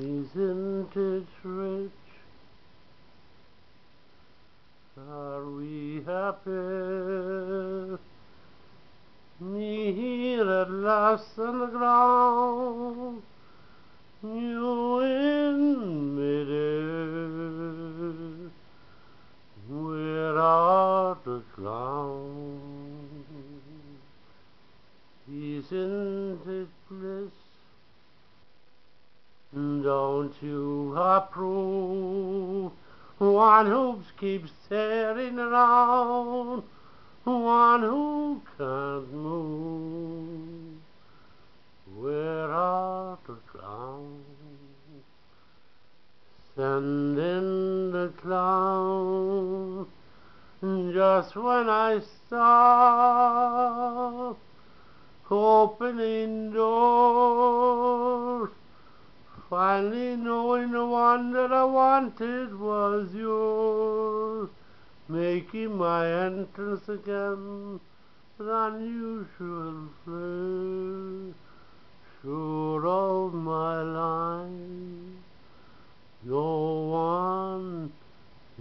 Isn't it rich? Are we happy? Me here at last on the ground, you in midair. Where are the clowns? Isn't it bliss? Don't you approve? One who keeps staring around, one who can't move. Where are the clowns? Send in the clowns just when I stop opening doors. Finally knowing the one that I wanted was yours, making my entrance again an unusual flair. Sure of my life, no one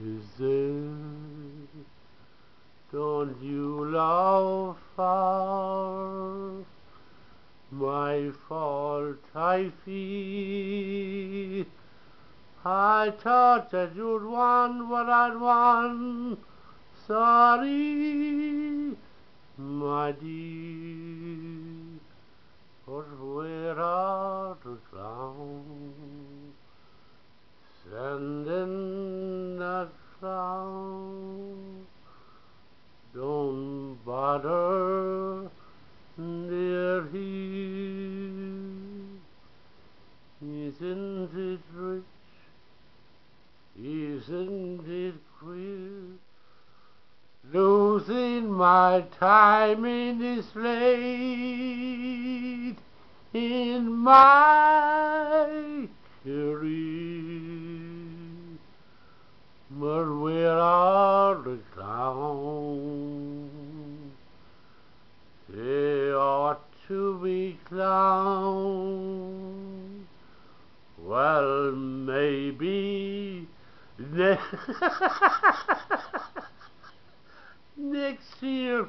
is there. Don't you love her? My fault I feel. I thought that you'd want what I'd want. Sorry, my dear. But where are the clowns? Send in that clown. Don't bother, dear, here. Isn't it rich? Isn't it queer? Losing my time in this late in my career. But where are the clowns? They ought to be clowns. Well, maybe next year.